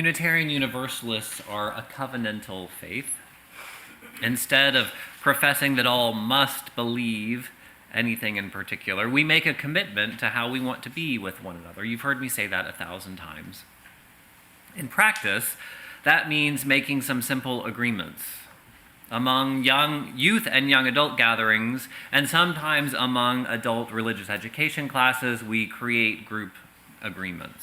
Unitarian Universalists are a covenantal faith. Instead of professing that all must believe anything in particular, we make a commitment to how we want to be with one another. You've heard me say that 1,000 times. In practice, that means making some simple agreements. Among youth and young adult gatherings, and sometimes among adult religious education classes, we create group agreements.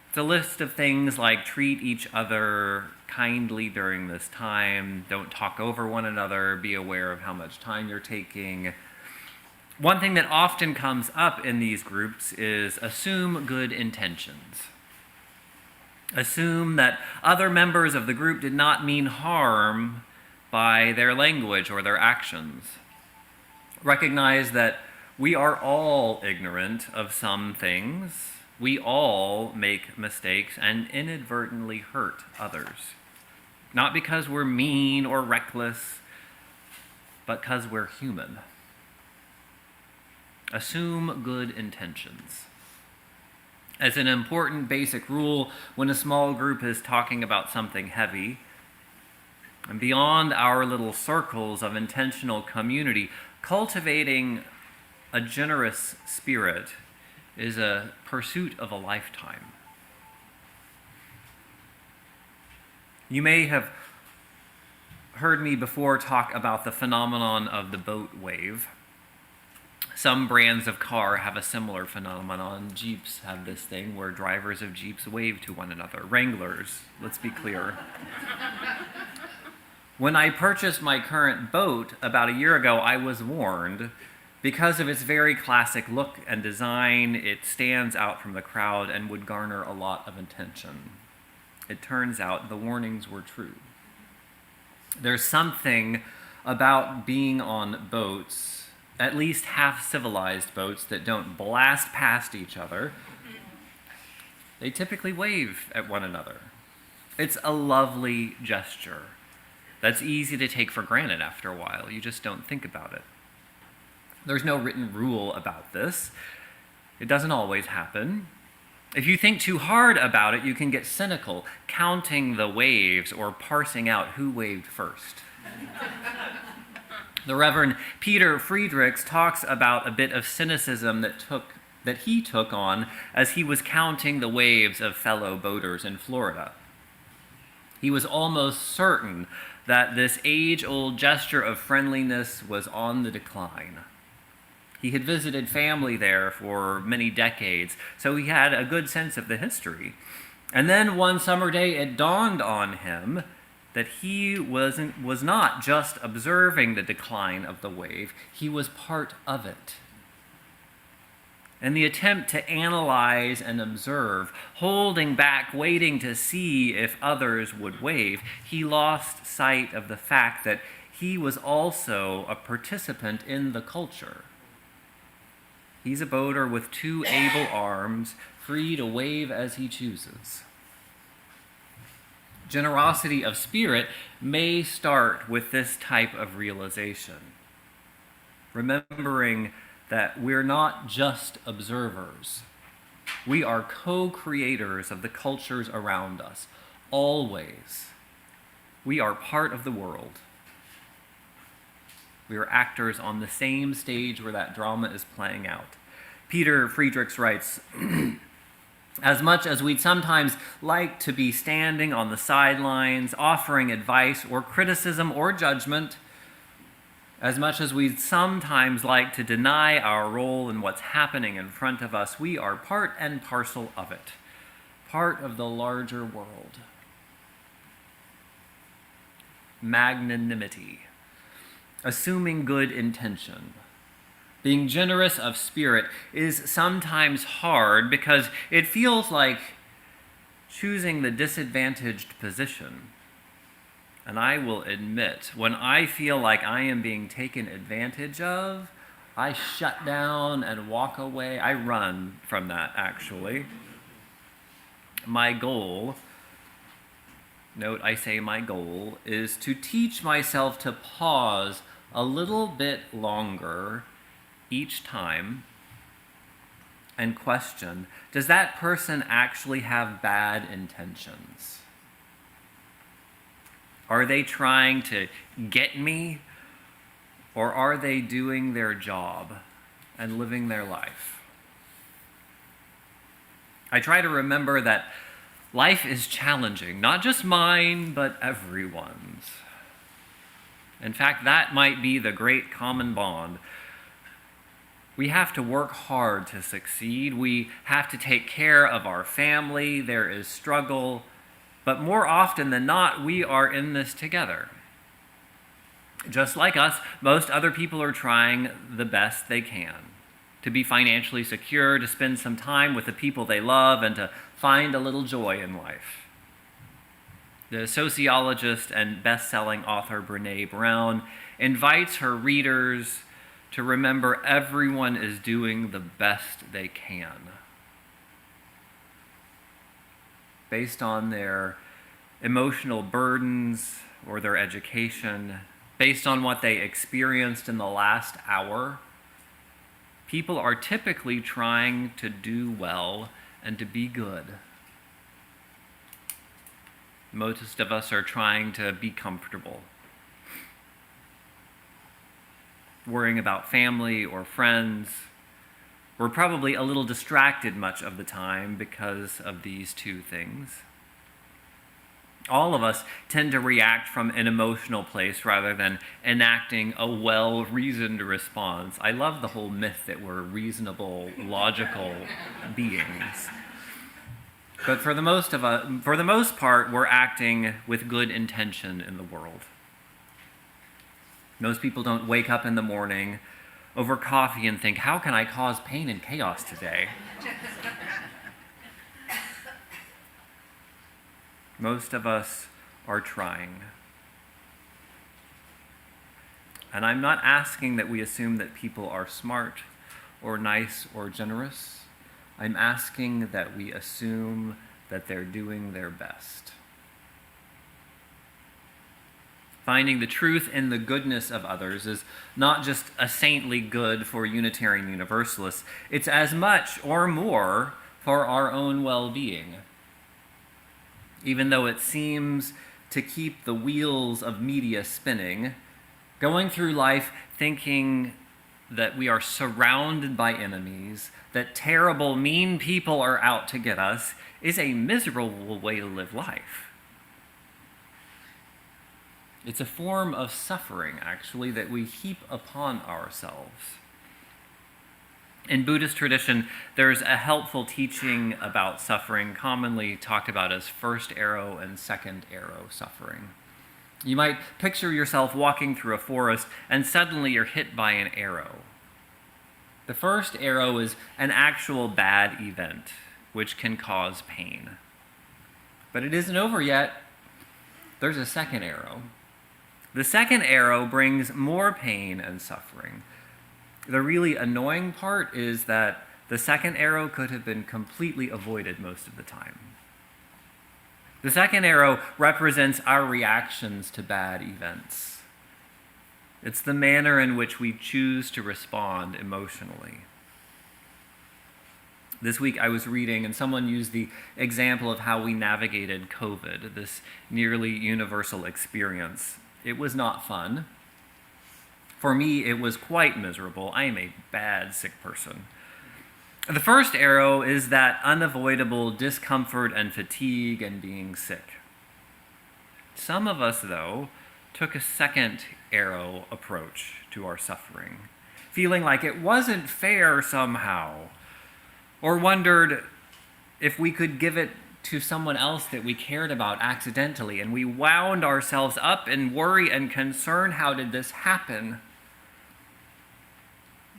It's a list of things like treat each other kindly during this time, don't talk over one another, be aware of how much time you're taking. One thing that often comes up in these groups is assume good intentions. Assume that other members of the group did not mean harm by their language or their actions. Recognize that we are all ignorant of some things. We all make mistakes and inadvertently hurt others. Not because we're mean or reckless, but because we're human. Assume good intentions. As an important basic rule, when a small group is talking about something heavy, and beyond our little circles of intentional community, cultivating a generous spirit is a pursuit of a lifetime. You may have heard me before talk about the phenomenon of the boat wave. Some brands of car have a similar phenomenon. Jeeps have this thing where drivers of Jeeps wave to one another. Wranglers, let's be clear. When I purchased my current boat about a year ago, I was warned. Because of its very classic look and design, it stands out from the crowd and would garner a lot of attention. It turns out the warnings were true. There's something about being on boats, at least half-civilized boats, that don't blast past each other. They typically wave at one another. It's a lovely gesture that's easy to take for granted after a while. You just don't think about it. There's no written rule about this. It doesn't always happen. If you think too hard about it, you can get cynical, counting the waves or parsing out who waved first. The Reverend Peter Friedrichs talks about a bit of cynicism that he took on as he was counting the waves of fellow boaters in Florida. He was almost certain that this age-old gesture of friendliness was on the decline. He had visited family there for many decades, so he had a good sense of the history. And then one summer day, it dawned on him that he was not just observing the decline of the wave, he was part of it. In the attempt to analyze and observe, holding back, waiting to see if others would wave, he lost sight of the fact that he was also a participant in the culture. He's a boater with two able arms, free to wave as he chooses. Generosity of spirit may start with this type of realization, remembering that we're not just observers. We are co-creators of the cultures around us, always. We are part of the world. We are actors on the same stage where that drama is playing out. Peter Friedrichs writes, as much as we'd sometimes like to be standing on the sidelines, offering advice or criticism or judgment, as much as we'd sometimes like to deny our role in what's happening in front of us, we are part and parcel of it, part of the larger world. Magnanimity, assuming good intention, being generous of spirit is sometimes hard because it feels like choosing the disadvantaged position. And I will admit, when I feel like I am being taken advantage of, I shut down and walk away. I run from that, actually. My goal, note I say my goal, is to teach myself to pause a little bit longer each time and question, does that person actually have bad intentions? Are they trying to get me, or are they doing their job and living their life? I try to remember that life is challenging, not just mine, but everyone's. In fact, that might be the great common bond. We have to work hard to succeed. We have to take care of our family. There is struggle. But more often than not, we are in this together. Just like us, most other people are trying the best they can to be financially secure, to spend some time with the people they love, and to find a little joy in life. The sociologist and best-selling author Brené Brown invites her readers to remember everyone is doing the best they can, based on their emotional burdens or their education, based on what they experienced in the last hour. People are typically trying to do well and to be good. Most of us are trying to be comfortable, worrying about family or friends. We're probably a little distracted much of the time because of these two things. All of us tend to react from an emotional place rather than enacting a well-reasoned response. I love the whole myth that we're reasonable, logical beings. But for the most part, we're acting with good intention in the world. Most people don't wake up in the morning over coffee and think, how can I cause pain and chaos today? Most of us are trying. And I'm not asking that we assume that people are smart or nice or generous. I'm asking that we assume that they're doing their best. Finding the truth in the goodness of others is not just a saintly good for Unitarian Universalists. It's as much or more for our own well-being. Even though it seems to keep the wheels of media spinning, going through life thinking that we are surrounded by enemies, that terrible, mean people are out to get us, is a miserable way to live life. It's a form of suffering, actually, that we heap upon ourselves. In Buddhist tradition, there's a helpful teaching about suffering, commonly talked about as first arrow and second arrow suffering. You might picture yourself walking through a forest and suddenly you're hit by an arrow. The first arrow is an actual bad event, which can cause pain. But it isn't over yet. There's a second arrow. The second arrow brings more pain and suffering. The really annoying part is that the second arrow could have been completely avoided most of the time. The second arrow represents our reactions to bad events. It's the manner in which we choose to respond emotionally. This week I was reading, and someone used the example of how we navigated COVID, this nearly universal experience. It was not fun. For me, it was quite miserable. I am a bad sick person. The first arrow is that unavoidable discomfort and fatigue and being sick. Some of us, though, took a second arrow approach to our suffering, feeling like it wasn't fair somehow, or wondered if we could give it to someone else that we cared about accidentally, and we wound ourselves up in worry and concern. How did this happen?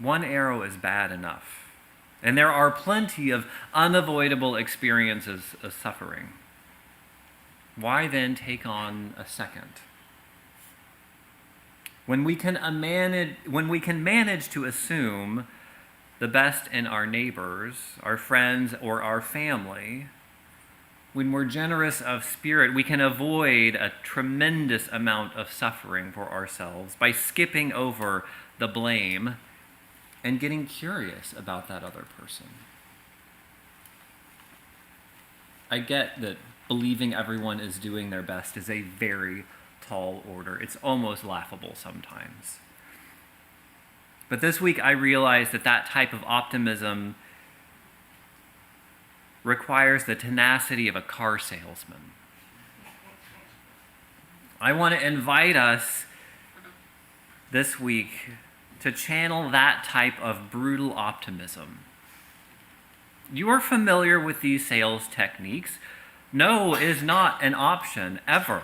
One arrow is bad enough, and there are plenty of unavoidable experiences of suffering. Why then take on a second? When we can manage to assume the best in our neighbors, our friends, or our family, when we're generous of spirit, we can avoid a tremendous amount of suffering for ourselves by skipping over the blame and getting curious about that other person. I get that believing everyone is doing their best is a very tall order. It's almost laughable sometimes. But this week I realized that that type of optimism requires the tenacity of a car salesman. I want to invite us this week to channel that type of brutal optimism. You are familiar with these sales techniques. No is not an option, ever.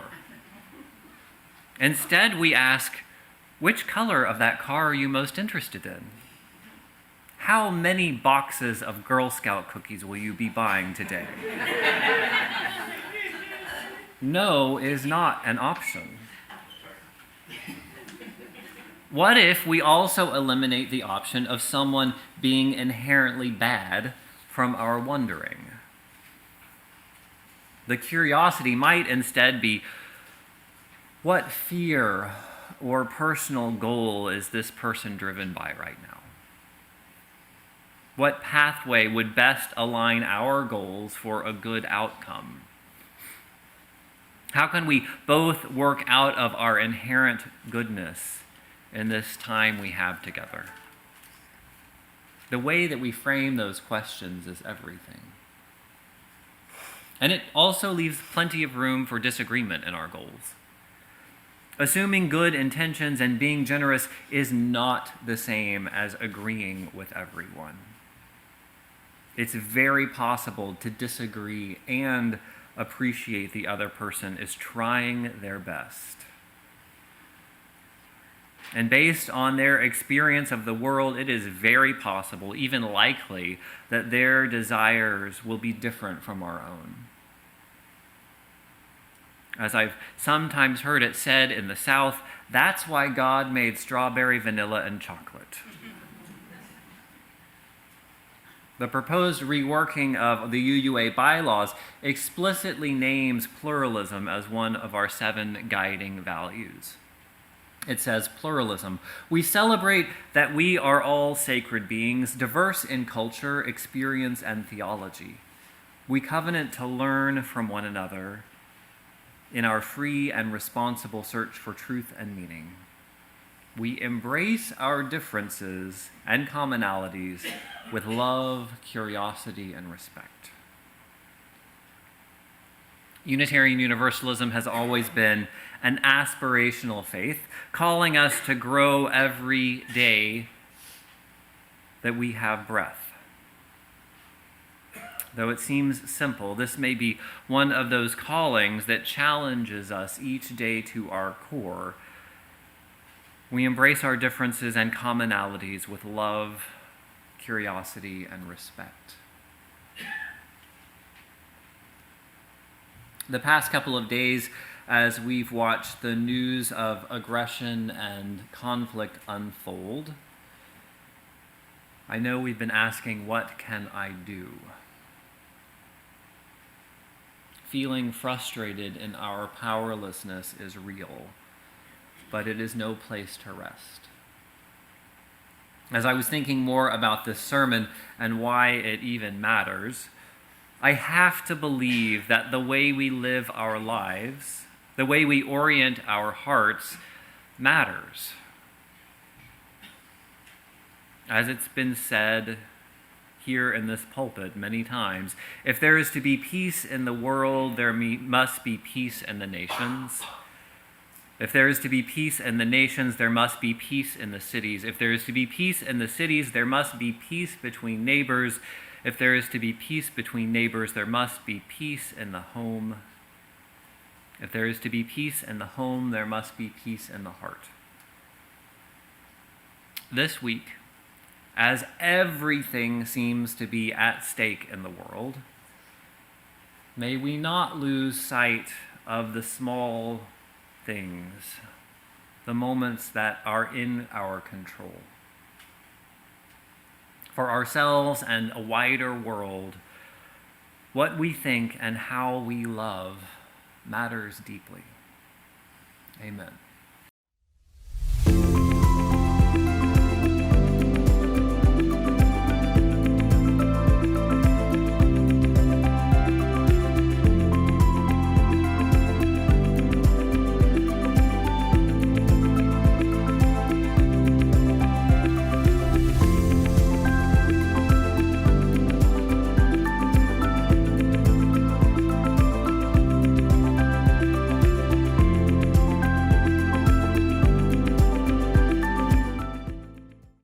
Instead, we ask, which color of that car are you most interested in? How many boxes of Girl Scout cookies will you be buying today? No is not an option. What if we also eliminate the option of someone being inherently bad from our wondering? The curiosity might instead be, what fear or personal goal is this person driven by right now? What pathway would best align our goals for a good outcome? How can we both work out of our inherent goodness in this time we have together? The way that we frame those questions is everything. And it also leaves plenty of room for disagreement in our goals. Assuming good intentions and being generous is not the same as agreeing with everyone. It's very possible to disagree and appreciate the other person is trying their best. And based on their experience of the world, it is very possible, even likely, that their desires will be different from our own. As I've sometimes heard it said in the South, that's why God made strawberry, vanilla, and chocolate. The proposed reworking of the UUA bylaws explicitly names pluralism as one of our 7 guiding values. It says, pluralism. We celebrate that we are all sacred beings, diverse in culture, experience, and theology. We covenant to learn from one another in our free and responsible search for truth and meaning. We embrace our differences and commonalities with love, curiosity, and respect. Unitarian Universalism has always been an aspirational faith, calling us to grow every day that we have breath. Though it seems simple, this may be one of those callings that challenges us each day to our core. We embrace our differences and commonalities with love, curiosity, and respect. The past couple of days, as we've watched the news of aggression and conflict unfold, I know we've been asking, what can I do? Feeling frustrated in our powerlessness is real, but it is no place to rest. As I was thinking more about this sermon and why it even matters, I have to believe that the way we live our lives, the way we orient our hearts, matters. As it's been said here in this pulpit many times, if there is to be peace in the world, there must be peace in the nations. If there is to be peace in the nations, there must be peace in the cities. If there is to be peace in the cities, there must be peace between neighbors. If there is to be peace between neighbors, there must be peace in the home. If there is to be peace in the home, there must be peace in the heart. This week, as everything seems to be at stake in the world, may we not lose sight of the small things, the moments that are in our control. For ourselves and a wider world, what we think and how we love matters deeply. Amen.